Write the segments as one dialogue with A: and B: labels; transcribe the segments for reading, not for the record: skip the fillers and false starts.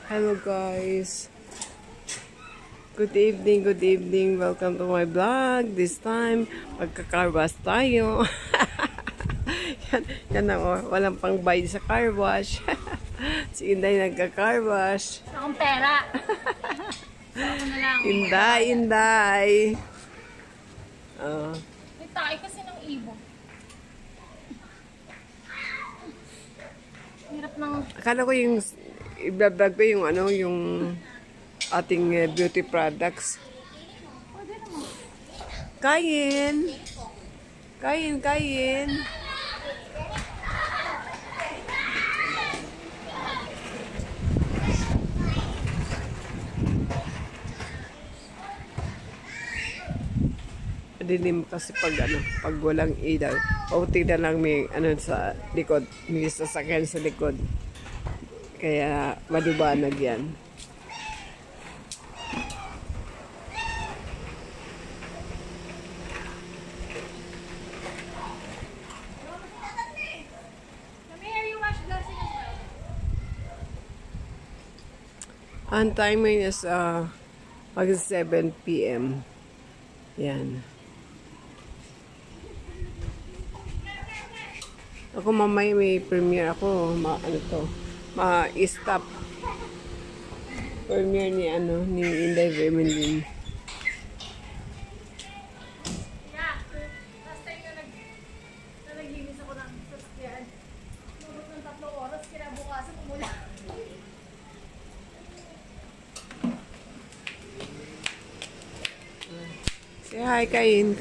A: Hello guys. Good evening. Welcome to my vlog. This time, magka-carwash tayo. yan na oh. Walang pang bayad sa carwash. Si Inday nagka-carwash.
B: Akong pera.
A: Inday.
B: May tayo kasi ng ibon. Hirap ng...
A: Akala ko yung i-vlog ko yung yung ating beauty products. Kain. Madilim kasi pag walang ilaw. Pauti na lang may sa likod, may sasakyan sa likod. Kaya malubanag yan. Ang timing is mag 7 PM. Yan. Ako mamaya may premiere ako. Ma-stop. Premiere ni Inday Remelin.
B: Last time na naglinis ako ng sasakyan. Nubot ng 3 oras, kinabukasan umula.
A: Say hi, Kain.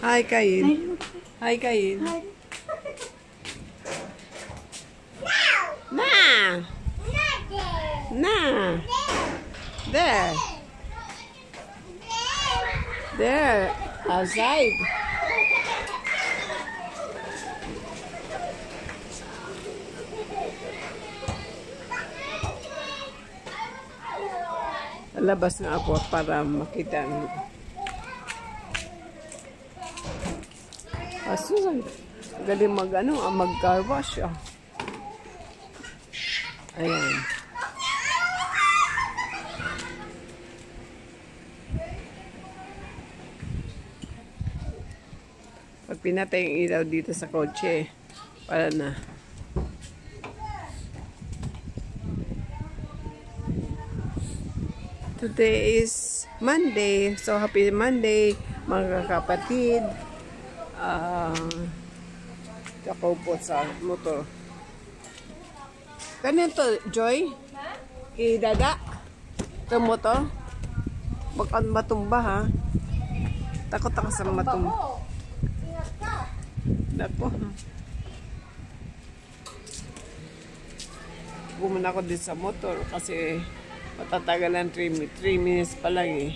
A: Hi, Kain. Hi, Kain. Na. There. Outside. Labas na ako para makita. Susan, galing mag-car wash. Ayan. Pag pinatay yung ilaw dito sa kotse, para na. Today is Monday. So, happy Monday, mga kapatid. Kakaupo sa motor. Ganito, Joy? Idada? Ito motor? Baka matumba, ha? Takot ako sa matumba. Nako. Bumuna ako din sa motor kasi matatagalan 3 minutes pa lang eh.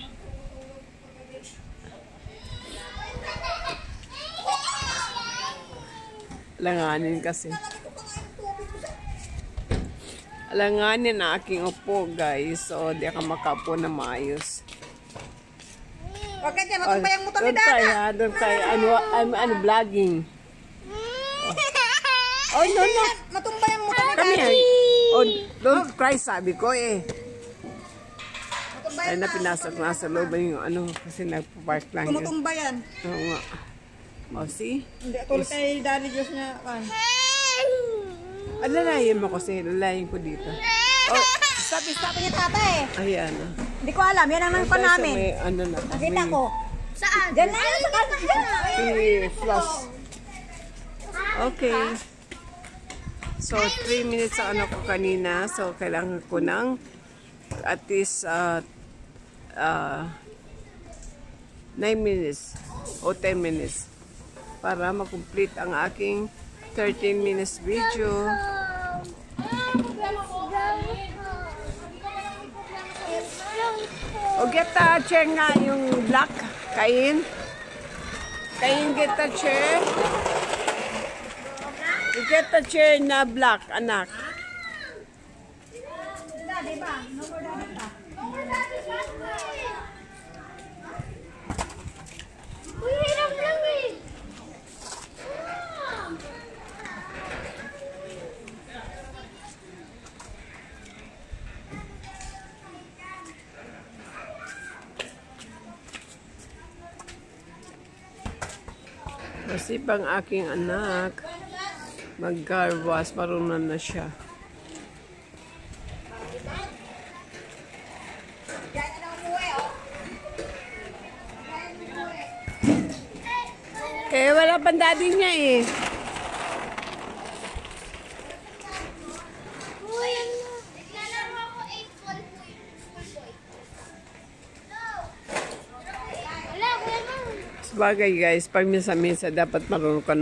A: Alanganin kasi. Alanganin na aking upo, guys. So, di ako makaupo na maayos.
B: Huwag ka dyan, matumba yung motor ni Dada.
A: Doon tayo. Ano, vlogging. Oh, no.
B: Matumba yung motor ni Dada.
A: Come here. Oh, don't cry, sabi ko eh. Ay, napinasok na sa loob yung kasi nagpa-park lang yun.
B: Tumutumba yan.
A: Oo nga. Oh, see?
B: Hindi, tulad kay Daddy Diyos niya.
A: Lalayin mo kasi. Lalayin ko dito. Oh,
B: Sabi niya tata eh.
A: ayan.
B: Hindi ko alam, yan ang pa namin.
A: May,
B: Nakita ko. Saan? Diyan na yan, sa kanan dyan.
A: Flush. Okay. So, 3 minutes ang ko kanina. So, kailangan ko ng at least 9 minutes o 10 minutes para makomplete ang aking 13 minutes video. O get the chair nga yung black. Kain, get the chair. Get the chair na black, anak. Kasi pang aking anak, mag-car wash, marunong na siya. Kaya wala pang daddy niya eh. Sabagay guys, pag minsan-minsan dapat marunong kang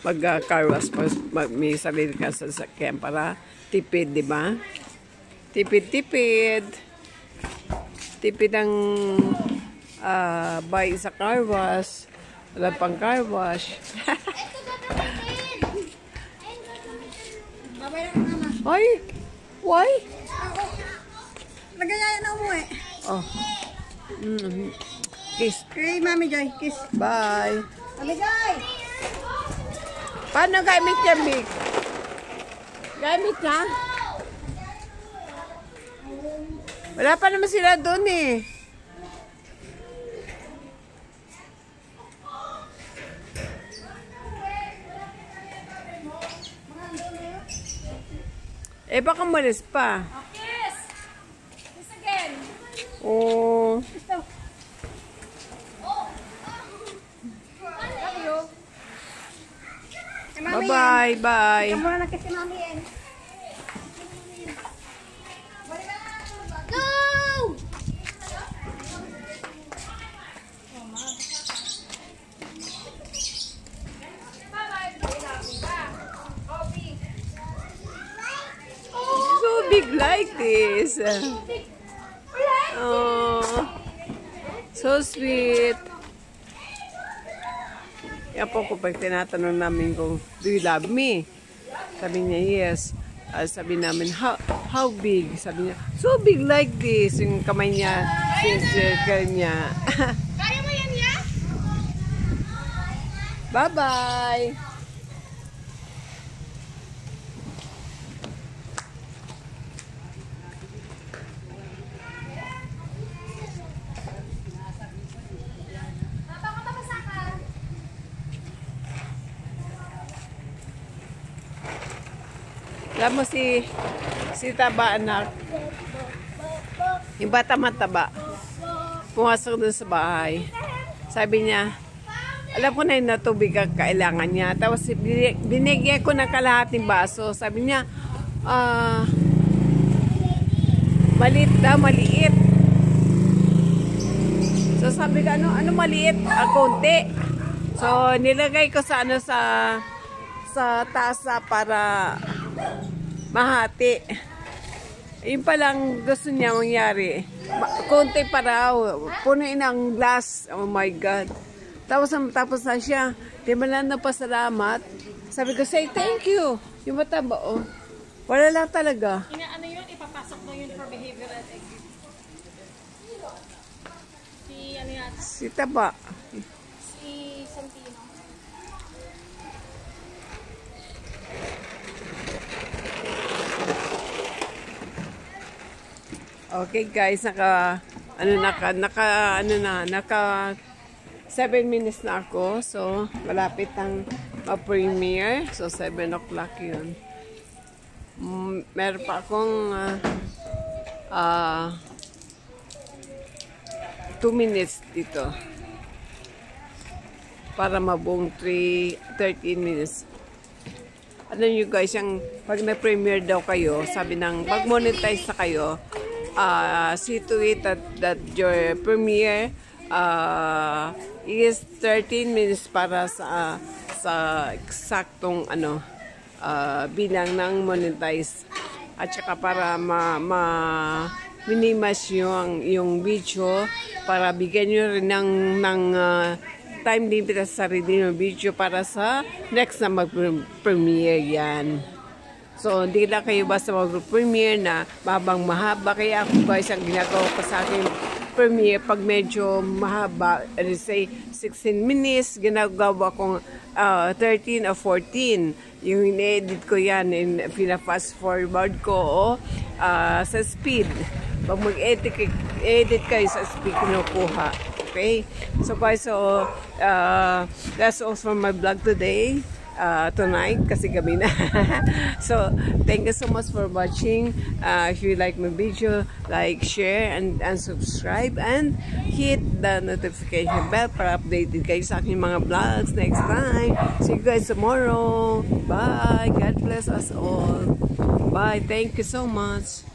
A: mag-car wash pag may sarili ka sa sasakyan para tipid, di ba? Tipid. Tipid ang buy sa car wash. Wala pang car wash. Ay, why?
B: Nagayaya na umuwi.
A: Oh. Kiss.
B: Kay Mami Joy, kiss.
A: Bye.
B: Mami Joy!
A: Paano gamit yan, Vic? Gamit na? Wala pa naman sila doon eh. Eh, baka malis pa.
B: Kiss! Kiss again!
A: Oh.
B: Gusto. Love you. Si Mami
A: Bye-bye. Bye.
B: Ikaw muna na kiss si Mami yan. Go!
A: So big like this. Oh. So sweet. Yan po ko pag tinatanong namin kung, do you love me? Sabi niya, yes. Sabi namin, how big? Sabi niya, so big like this. Yung kamay niya, circle niya.
B: Kaya mo yan, ya?
A: Bye-bye. Alam mo si Taba anak, yung bata mataba, pumasok dun sa bahay. Sabi niya, alam ko na yung natubig ang kailangan niya. Tapos binigyan ko ng kalahating baso. Sabi niya, maliit. So sabi ko, ano maliit? Konti. So nilagay ko sa sa tasa para mahati. Yun palang gusto niya mangyari. Konti pa raw. Punuin ang glass. Oh my God. Tapos na siya. Di ba lang napasalamat? Sabi ko, say thank you. Yung mataba, oh. Wala lang talaga.
B: Ano yun? Ipapasok mo yun for behavioral activity. Ano yata?
A: Si Taba.
B: Si Santino.
A: Okay guys, naka 7 minutes na ako. So, malapit ang ma-premiere. So, 7 o'clock yun. Meron pa akong 2 minutes dito. Para mabuong 13 minutes. Ano nyo guys, yung pag na-premiere daw kayo, sabi ng pag-monetize na kayo, see to it that your premiere is 13 minutes para sa eksaktong bilang ng monetize, at saka para minimize yung video, para bigyan nyo rin ng time limit sa sarili ng video para sa next na mag-premiere yan. So, hindi lang kayo basta mag-premiere na babang mahaba. Kaya ako guys, ang ginagawa ko sa akin premiere, pag medyo mahaba, let's say 16 minutes, ginagawa kong 13 or 14. Yung in-edit ko yan, pina-fast forward ko sa speed. Pag mag-edit kayo sa speed, kinukuha. Okay? So guys, that's all for my vlog today. Tonight kasi gabi na. So thank you so much for watching. If you like my video, like, share, and subscribe, and hit the notification bell para updated kayo sa aking mga vlogs next time. See you guys tomorrow. Bye. God bless us all. Bye. Thank you so much.